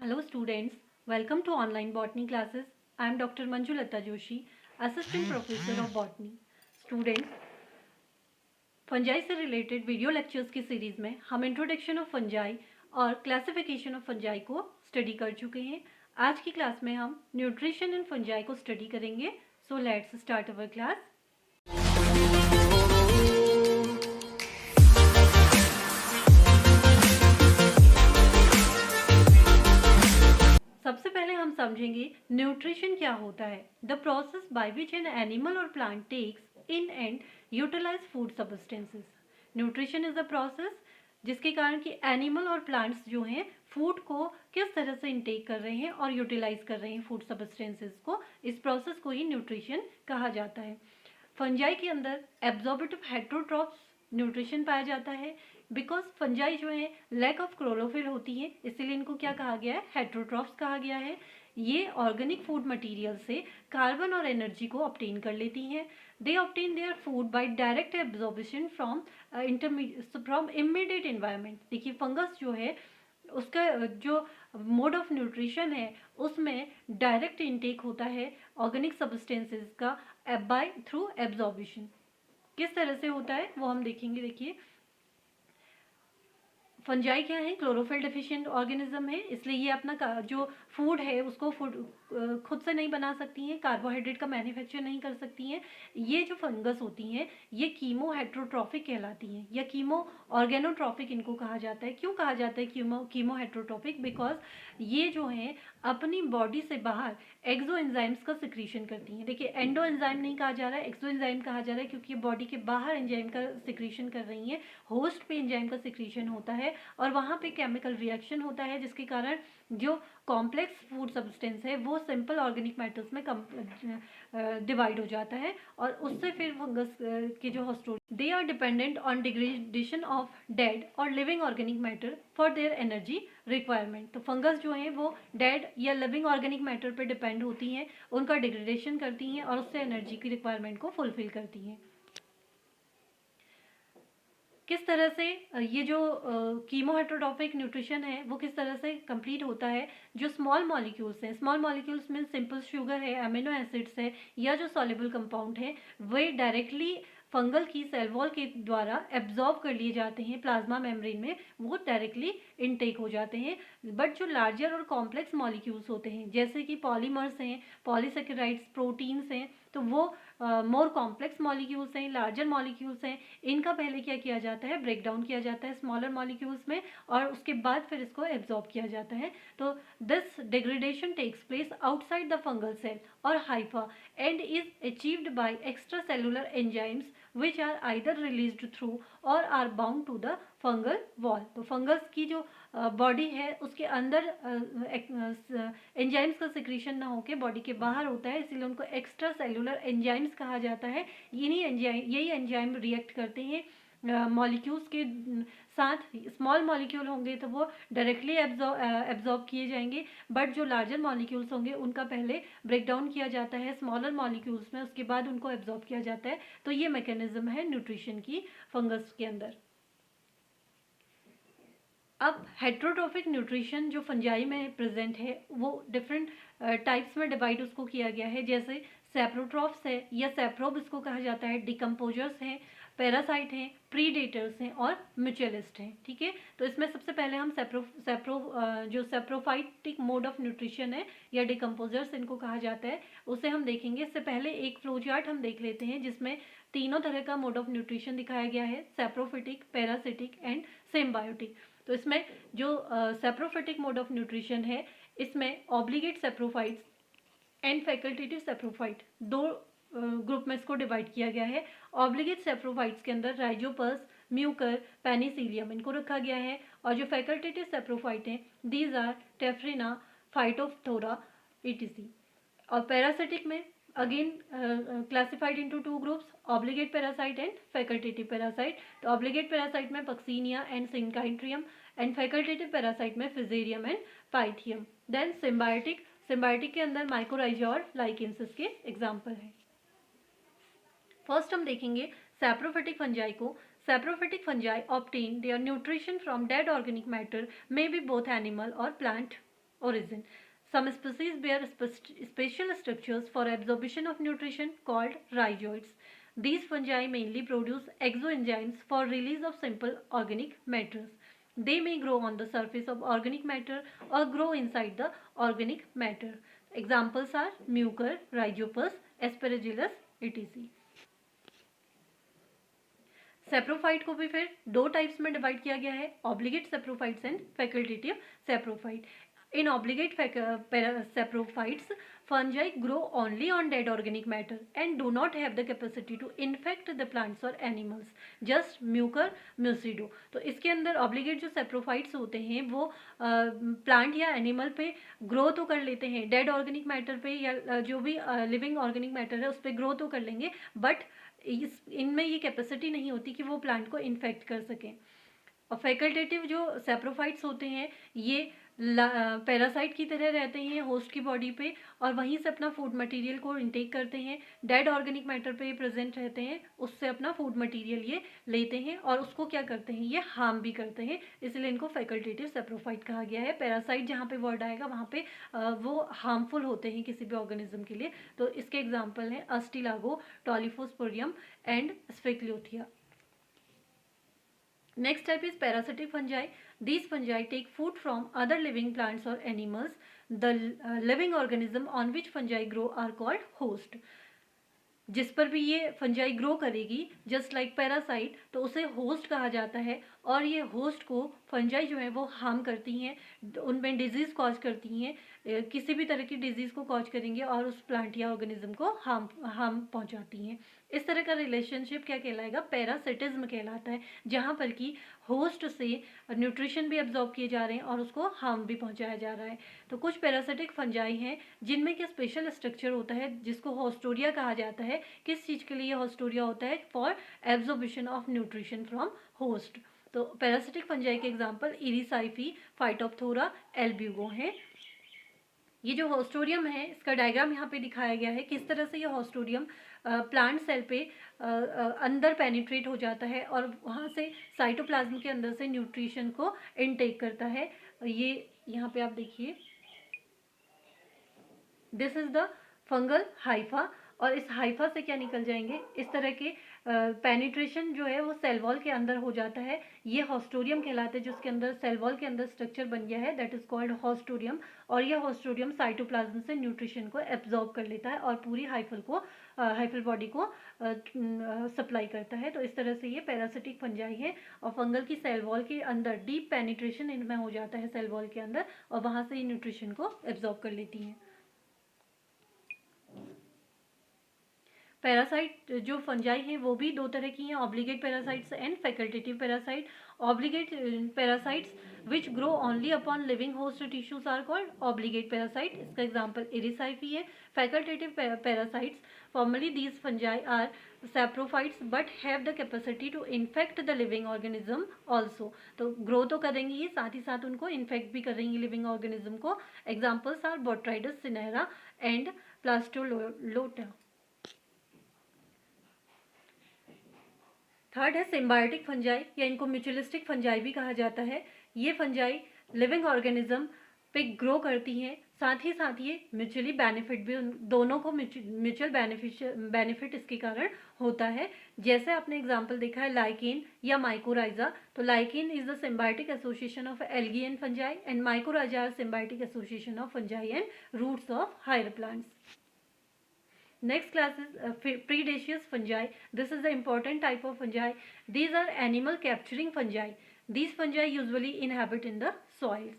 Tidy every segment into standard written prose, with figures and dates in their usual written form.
Hello students, welcome to online botany classes. I am Dr. Manjulata Joshi, Assistant Professor of Botany. Students, fungi से related video lectures की series में हम introduction of fungi और classification of fungi को study कर चुके हैं. आज की क्लास में हम न्यूट्रिशन इन फंजाई को स्टडी करेंगे. So let's start our class. सबसे पहले हम समझेंगे न्यूट्रिशन क्या होता है. The process by which an animal और plant takes in and utilize food substances. Nutrition is a process जिसके कारण कि एनिमल और प्लांट्स जो हैं फूड को किस तरह से इनटेक कर रहे हैं और यूटिलाइज कर रहे हैं फूड सब्सटेंसेस को. इस प्रोसेस को ही न्यूट्रिशन कहा जाता है. फंजाई के अंदर एब्जॉर्बेटिव हेट्रोट्रॉप्स न्यूट्रिशन पाया जाता है. बिकॉज फंजाई जो है लैक ऑफ क्लोरोफिल होती है, इसीलिए इनको क्या कहा गया है, हेट्रोट्रॉप्स कहा गया है. ये ऑर्गेनिक फूड मटेरियल से कार्बन और एनर्जी को ऑब्टेन कर लेती हैं. They obtain their food by direct absorption from immediate environment. देखिए फंगस जो है उसका जो मोड ऑफ न्यूट्रिशन है उसमें डायरेक्ट इनटेक होता है ऑर्गेनिक सब्सटेंसेस का बाय थ्रू एब्जॉर्बेशन. किस तरह से होता है वो हम देखेंगे. देखिए फंजाई क्या है, क्लोरोफिल डेफिशिएंट ऑर्गेनिज्म है, इसलिए ये अपना जो फूड है उसको खुद से नहीं बना सकती हैं, कार्बोहाइड्रेट का मैन्युफैक्चर नहीं कर सकती हैं. ये जो फंगस होती हैं ये कीमो हेट्रोट्रॉफिक कहलाती हैं या कीमो ऑर्गेनोट्रॉफिक इनको कहा जाता है. क्यों कहा जाता है कीमो हेट्रोट्रॉफिक? बिकॉज ये जो हैं अपनी बॉडी से बाहर एक्सो एंजाइम्स का सिक्रीशन करती हैं. देखिए एंडो एंजाइम नहीं कहा जा रहा है, एक्सो एंजाइम कहा जा रहा है क्योंकि ये बॉडी के बाहर एंजाइम का सिक्रीशन कर रही हैं. होस्ट पे एंजाइम का सिक्रीशन होता है और वहाँ पे केमिकल रिएक्शन होता है जिसके कारण जो कॉम्प्लेक्स फूड सब्सटेंस है वो सिंपल ऑर्गेनिक मैटर्स में डिवाइड हो जाता है और उससे फिर फंगस के जो हॉस्टोल they are dependent on degradation of dead और living organic matter for their energy requirement. तो फंगस जो है वो डेड या लिविंग ऑर्गेनिक मैटर पर डिपेंड होती हैं, उनका डिग्रेडेशन करती हैं और उससे एनर्जी की रिक्वायरमेंट को फुलफिल करती हैं. किस तरह से ये जो कीमोहेट्रोट्रॉफिक न्यूट्रिशन है वो किस तरह से कंप्लीट होता है. जो स्मॉल मॉलिक्यूल्स हैं, स्मॉल मॉलिक्यूल्स में सिंपल शुगर है, अमीनो एसिड्स है या जो सॉल्युबल कंपाउंड है वे डायरेक्टली फंगल की सेल वॉल के द्वारा एब्जॉर्ब कर लिए जाते हैं प्लाज्मा मेम्ब्रेन में, वो डायरेक्टली इनटेक हो जाते हैं. बट जो लार्जर और कॉम्प्लेक्स मॉलिक्यूल्स होते हैं जैसे कि पॉलीमर्स हैं, पॉलीसेकेराइड्स, प्रोटीन्स हैं, तो वो मोर कॉम्प्लेक्स मॉलिक्यूल्स हैं, लार्जर मॉलिक्यूल्स हैं. इनका पहले क्या किया जाता है, ब्रेक डाउन किया जाता है स्मॉलर मॉलिक्यूल्स में और उसके बाद फिर इसको एब्जॉर्ब किया जाता है. तो this degradation takes place outside the fungal cell और hypha and is achieved by extracellular enzymes which are either released through or are bound to the fungal wall. तो फंगस की जो बॉडी है उसके अंदर एंजाइम्स का secretion ना होकर बॉडी के बाहर होता है, इसीलिए उनको एक्स्ट्रा सेलुलर एंजाइम्स कहा जाता है. यही एंजाइम रिएक्ट करते हैं मॉलिक्यूल्स के साथ. स्मॉल मॉलिक्यूल होंगे तो वो डायरेक्टली एब्जॉर्ब किए जाएंगे, बट जो लार्जर मॉलिक्यूल्स होंगे उनका पहले ब्रेक डाउन किया जाता है स्मॉलर मॉलिक्यूल्स में, उसके बाद उनको एब्जॉर्ब किया जाता है. तो ये मैकेनिज्म है न्यूट्रिशन की फंगस के अंदर. अब हेट्रोट्रॉफिक न्यूट्रिशन जो फंजाई में प्रेजेंट है वो डिफरेंट टाइप्स में डिवाइड उसको किया गया है. जैसे सेप्रोट्रॉफ्स है या सेप्रोब इसको कहा जाता है, डिकम्पोजर्स हैं, पैरासाइट हैं, प्रीडेटर्स हैं और म्यूचुअलिस्ट हैं. ठीक है, तो इसमें सबसे पहले हम जो सेप्रोफाइटिक मोड ऑफ न्यूट्रिशन है या डिकम्पोजर्स इनको कहा जाता है उसे हम देखेंगे. इससे पहले एक फ्लो चार्ट हम देख लेते हैं जिसमें तीनों तरह का मोड ऑफ न्यूट्रिशन दिखाया गया है, सेप्रोफिटिक, पैरासिटिक एंड सिम्बायोटिक. तो इसमें जो सेप्रोफिटिक मोड ऑफ न्यूट्रिशन है इसमें obligate saprophytes and facultative saprophyte दो ग्रुप में इसको डिवाइड किया गया है. ऑब्लिगेट सेप्रोफाइट्स के अंदर राइजोपस, म्यूकर, पेनिसिलियम इनको रखा गया है और जो फैकल्टेटिव सेप्रोफाइट हैं these are Taphrina, Phytophthora etc. और पैरासिटिक में again classified into two groups, obligate parasite and facultative parasite. तो ऑब्लिगेट पैरासाइट में Puccinia and Synchytrium and facultative parasite में Fusarium and Pythium. Then symbiotic के अंदर mycorrhiza और लाइकेंसिस के एग्जाम्पल हैं. फर्स्ट हम देखेंगे सैप्रोफिटिक फंजाई को. Saprophytic fungi obtain their nutrition from dead organic matter, may be both animal और plant origin. Some species bear special structures for absorption of nutrition called rhizoids. These fungi mainly produce exoenzymes for release of simple organic matters. They may grow on the surface of organic matter or grow inside the organic matter. Examples are mucor, rhizopus, aspergillus, etc. Saprophyte को भी फिर दो types में divide किया गया है, obligate saprophytes and facultative saprophyte. In obligate saprophytes, fungi grow only on dead organic matter and do not have the capacity to infect the plants or animals. Just mucor, mucido. तो इसके अंदर obligate जो saprophytes होते हैं वो plant या animal पे grow तो कर लेते हैं, डेड ऑर्गेनिक मैटर पे या जो भी लिविंग ऑर्गेनिक मैटर है उस पर ग्रो तो कर लेंगे, बट इनमें ये कैपेसिटी नहीं होती कि वो प्लांट को इन्फेक्ट कर सकें. और फैकल्टेटिव जो सेप्रोफाइट्स होते हैं ये पैरासाइट की तरह रहते हैं होस्ट की बॉडी पे और वहीं से अपना फूड मटेरियल को इनटेक करते हैं. डेड ऑर्गेनिक मैटर पे प्रेजेंट रहते हैं, उससे अपना फूड मटेरियल ये लेते हैं और उसको क्या करते हैं, ये हार्म भी करते हैं, इसलिए इनको फैकल्टेटिव सेप्रोफाइट कहा गया है. पैरासाइट जहाँ पे वर्ड आएगा वहाँ पे वो हार्मफुल होते हैं किसी भी ऑर्गेनिज्म के लिए. तो इसके एग्जाम्पल हैं Ustilago, Tolyposporium and Sphacelotheca. Next type is parasitic fungi. These fungi take food from other living plants or animals. The living organism on which fungi grow are called host. जिस पर भी ये fungi grow करेगी just like parasite तो उसे host कहा जाता है और ये होस्ट को फंजाई जो है वो हार्म करती हैं, उनमें डिजीज़ कॉज करती हैं, किसी भी तरह की डिजीज़ को कॉज करेंगे और उस प्लांट या ऑर्गेनिज्म को हार्म पहुंचाती हैं. इस तरह का रिलेशनशिप क्या कहलाएगा, पैरासिटिज्म कहलाता है, जहाँ पर कि होस्ट से न्यूट्रिशन भी एब्जॉर्ब किए जा रहे हैं और उसको हार्म भी पहुंचाया जा रहा है. तो कुछ पैरासिटिक फंजाई हैं जिनमें क्या स्पेशल स्ट्रक्चर होता है जिसको हॉस्टोरिया कहा जाता है. किस चीज़ के लिए हॉस्टोरिया होता है, for absorption of nutrition from host. तो पैरासिटिक फंजाई के एग्जाम्पल इरिसाइफी, फाइटोप्थोरा, एल्ब्यूगो हैं. ये जो हॉस्टोरियम है इसका डायग्राम यहाँ पे दिखाया गया है, किस तरह से ये हॉस्टोरियम प्लांट सेल पे अंदर पेनिट्रेट हो जाता है और वहाँ से साइटोप्लाज्म के अंदर से न्यूट्रिशन को इनटेक करता है. ये यहाँ पे आप देखिए, this is the fungal Haifa और इस हाइफा से क्या निकल जाएंगे, इस तरह के पेनिट्रेशन जो है वो सेल वॉल के अंदर हो जाता है. ये हॉस्टोरियम कहलाते हैं, जिसके अंदर सेल वॉल के अंदर स्ट्रक्चर बन गया है, दैट इज कॉल्ड हॉस्टोरियम. और ये हॉस्टोरियम साइटोप्लाज्म से न्यूट्रिशन को एब्जॉर्ब कर लेता है और पूरी हाइफल बॉडी को सप्लाई करता है. तो इस तरह से ये पैरासिटिक फंजाई है और फंगल की सेल वॉल के अंदर डीप पेनिट्रेशन इनमें हो जाता है सेल वॉल के अंदर और वहाँ से ये न्यूट्रिशन को एब्जॉर्ब कर लेती हैं. पैरासाइट जो फंजाई हैं वो भी दो तरह की हैं, obligate parasites and facultative parasite. Obligate parasites which grow only upon living host tissues are called obligate parasite. इसका एग्जांपल इरिसाइफी है. Facultative parasites, formally these fungi are saprophytes but have the capacity to infect the living organism also. तो grow तो करेंगी ही, साथ ही साथ उनको infect भी करेंगी लिविंग ऑर्गेनिज्म को. Examples are Botrytis cinerea and प्लास्टोलोटा. थर्ड है सिम्बायोटिक फंजाई या इनको म्यूचुअलिस्टिक फंजाई भी कहा जाता है. ये फंजाई लिविंग ऑर्गेनिज्म पे ग्रो करती हैं, साथ ही ये म्यूचुअली बेनिफिट भी, दोनों को म्यूचुअल बेनिफिट इसके कारण होता है. जैसे आपने एग्जांपल देखा है लाइकेन या माइकोराइजा. तो lichen is the symbiotic association of algae and fungi and mycorrhiza are symbiotic association of fungi and roots of higher plants. Next class is predaceous fungi. This is the important type of fungi. These are animal capturing fungi. These fungi usually inhabit in the soils.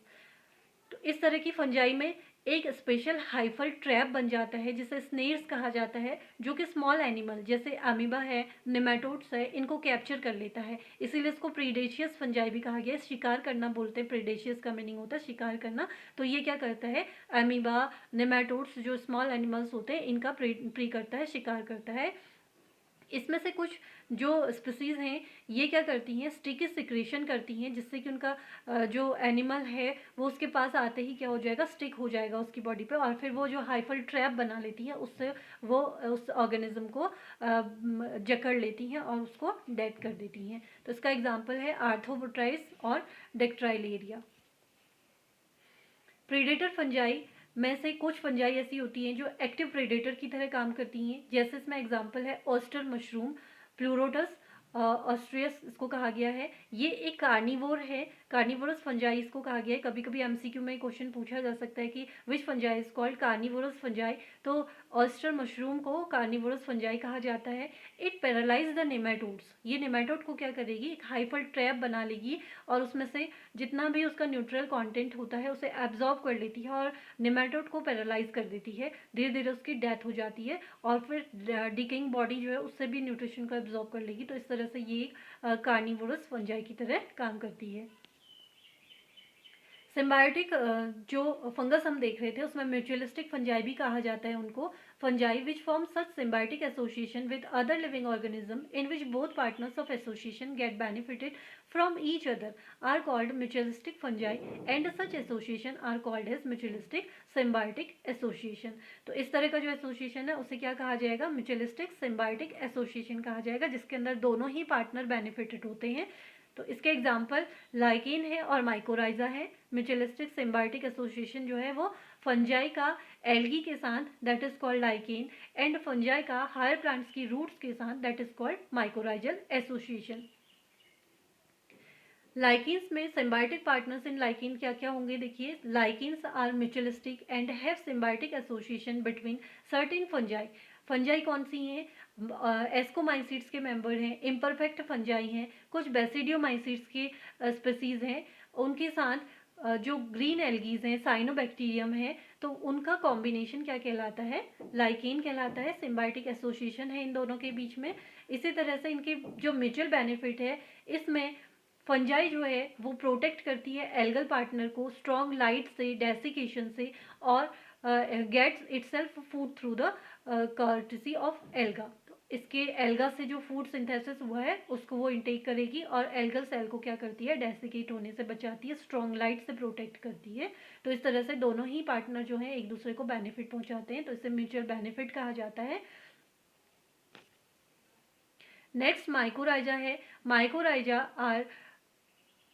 तो इस तरह की fungi में एक special hyphal trap बन जाता है जिसे स्नेयर्स कहा जाता है, जो कि स्मॉल एनिमल जैसे अमीबा है, नेमाटोड्स है, इनको कैप्चर कर लेता है. इसीलिए इसको प्रीडेशियस फंजाई भी कहा गया है. शिकार करना बोलते हैं, प्रीडेशियस का मीनिंग होता है शिकार करना. तो ये क्या करता है, अमीबा, नेमाटोड्स जो स्मॉल एनिमल्स होते हैं इनका प्री करता है, शिकार करता है. इसमें से कुछ जो स्पीसीज हैं ये क्या करती हैं, स्टिकी सिक्रेशन करती हैं, जिससे कि उनका जो एनिमल है वो उसके पास आते ही क्या हो जाएगा, स्टिक हो जाएगा उसकी बॉडी पे और फिर वो जो हाइफल ट्रैप बना लेती है उससे वो उस ऑर्गेनिज्म को जकड़ लेती हैं और उसको डेड कर देती हैं. तो इसका एग्जाम्पल है आर्थ्रोपोड्राइस और डेक्ट्राइलेरिया. प्रीडेटर फंजाई में से कुछ फंजाई ऐसी होती हैं जो एक्टिव प्रेडेटर की तरह काम करती हैं, जैसे इसमें एग्जांपल है ऑस्टर मशरूम, प्लूरोटस ऑस्ट्रियस इसको कहा गया है। ये एक कार्निवोर है, कार्निवोरस फंजाई इसको कहा गया है। कभी कभी एमसीक्यू में क्वेश्चन पूछा जा सकता है कि which fungi is called carnivorous fungi, तो ऑस्टर मशरूम को कार्निवोरस फंजाई कहा जाता है। इट पैरालाइज द नेमाटोड्स, ये नेमाटोड को क्या करेगी, एक हाइफल ट्रैप बना लेगी और उसमें से जितना भी उसका न्यूट्रल कंटेंट होता है उसे एब्जॉर्ब कर लेती है और नेमाटोड को पैरालाइज कर देती है। धीरे धीरे उसकी डेथ हो जाती है और फिर डिकेइंग बॉडी जो है उससे भी न्यूट्रिशन को एब्जॉर्ब कर लेगी। तो इस तरह से ये कार्निवोरस फंजाई की तरह काम करती है। सिम्बायोटिक जो फंगस हम देख रहे थे उसमें म्यूचुअलिस्टिक फंजाई भी कहा जाता है उनको। Fungi which form such symbiotic association with other living organism in which both partners of association get benefited from each other are called mutualistic fungi and such association are called as mutualistic symbiotic association. तो इस तरह का जो association है उसे क्या कहा जाएगा, म्यूचुअलिस्टिक सिम्बायोटिक एसोसिएशन कहा जाएगा, जिसके अंदर दोनों ही पार्टनर बेनिफिटेड होते हैं। तो इसके एग्जाम्पल लाइकेन है और माइकोराइजा है। म्यूचुअलिस्टिक सिम्बायोटिक एसोसिएशन जो है वो फंजाई का एल्गी के साथ that is called lichen and fungi का हायर प्लांट्स की रूट्स के साथ that is called mycorrhizal association. Lichens में सिम्बायोटिक पार्टनर्स इन लाइकेन क्या क्या होंगे, देखिए lichens are mutualistic and have symbiotic association between certain fungi. Fungi कौन सी हैं, एस्कोमाइसिड्स के मेंबर हैं, इम्परफेक्ट फंजाई हैं, कुछ बेसिडियोमाइसिड्स के स्पीसीज हैं, उनके साथ जो ग्रीन एल्गीज हैं, साइनोबैक्टीरियम है, तो उनका कॉम्बिनेशन क्या कहलाता है, लाइकेन कहलाता है। सिम्बायोटिक एसोसिएशन है इन दोनों के बीच में। इसी तरह से इनके जो म्यूचुअल बेनिफिट है, इसमें फंजाई जो है वो प्रोटेक्ट करती है एल्गल पार्टनर को स्ट्रॉन्ग लाइट से, डेसिकेशन से, और gets itself food through the courtesy of alga. तो इसके एल्गा से जो फूड सिंथेसिस हुआ है उसको वो इंटेक करेगी और एल्गल सेल को क्या करती है, डेसिकेट होने से बचाती है, स्ट्रॉन्ग लाइट से प्रोटेक्ट करती है। तो इस तरह से दोनों ही पार्टनर जो है एक दूसरे को बेनिफिट पहुंचाते हैं, तो इसे म्यूचुअल बेनिफिट कहा जाता है। नेक्स्ट माइकोराइजा है। Mycorrhiza are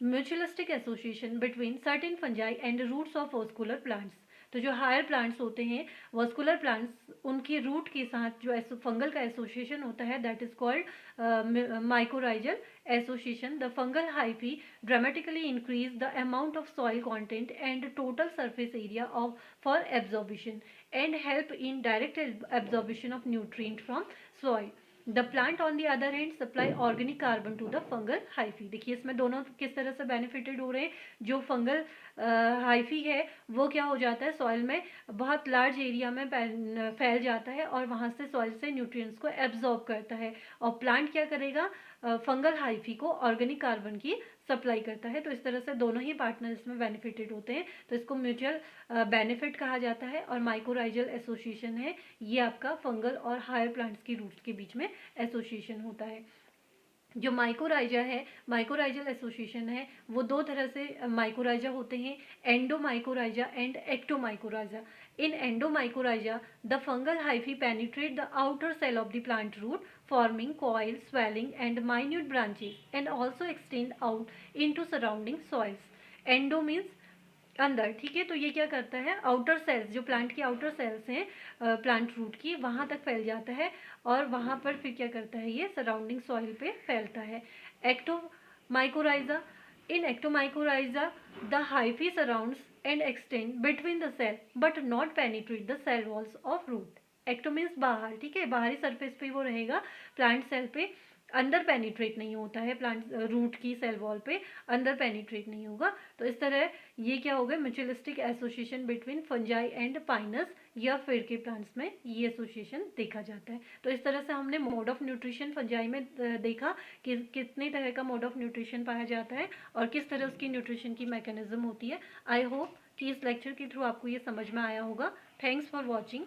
mutualistic association between certain fungi and roots of vascular plants. तो जो हायर प्लांट्स होते हैं, वस्कुलर प्लांट्स, उनके रूट के साथ जो फंगल का एसोसिएशन होता है that is called mycorrhizal association. The fungal hyphae dramatically increase the amount of soil content and total surface area of for absorption and help in direct absorption of nutrient from soil. The plant on the other hand supply organic carbon to the fungal hyphae. देखिए इसमें दोनों किस तरह से benefited हो रहे हैं। जो फंगल हाइफी है वो क्या हो जाता है, सॉइल में बहुत लार्ज एरिया में फैल जाता है और वहाँ से सॉइल से न्यूट्रिएंट्स को एब्जॉर्ब करता है, और प्लांट क्या करेगा, फंगल हाइफी को ऑर्गेनिक कार्बन की सप्लाई करता है। तो इस तरह से दोनों ही पार्टनर इसमें बेनिफिटेड होते हैं, तो इसको म्यूचुअल बेनिफिट कहा जाता है। और माइकोराइजल एसोसिएशन है, ये आपका फंगल और हायर प्लांट्स की रूट्स के बीच में एसोसिएशन होता है। जो माइकोराइजा है, माइकोराइजल एसोसिएशन है, वो दो तरह से माइकोराइजा होते हैं, endomycorrhiza and ectomycorrhiza. In endomycorrhiza the fungal hyphae penetrate the outer cell of the plant root forming coil, swelling and minute branches and also extend out into surrounding soils. Endo means अंदर, ठीक है। तो ये क्या करता है, outer sales, जो plant की आउटर सेल्स हैं प्लांट रूट की, वहाँ तक फैल जाता है और वहाँ पर फिर क्या करता है, ये सराउंडिंग सॉइल पे फैलता है। Ectomycorrhiza, in ectomycorrhiza the hyphae surrounds and extend between the cell but not penetrate the cell walls of root. Ecto means बाहर, ठीक है, बाहरी सरफेस पे वो रहेगा प्लांट सेल पे, अंदर पेनिट्रेट नहीं होता है, प्लांट रूट की सेल वॉल पे अंदर पेनिट्रेट नहीं होगा। तो इस तरह ये क्या हो गया, mutualistic association between fungi and Pinus या फिर के प्लांट्स में ये एसोसिएशन देखा जाता है। तो इस तरह से हमने मोड ऑफ न्यूट्रिशन फंजाई में देखा कि कितने तरह का मोड ऑफ न्यूट्रिशन पाया जाता है और किस तरह उसकी न्यूट्रिशन की मैकेनिज्म होती है। आई होप कि इस लेक्चर के थ्रू आपको ये समझ में आया होगा। Thanks for watching.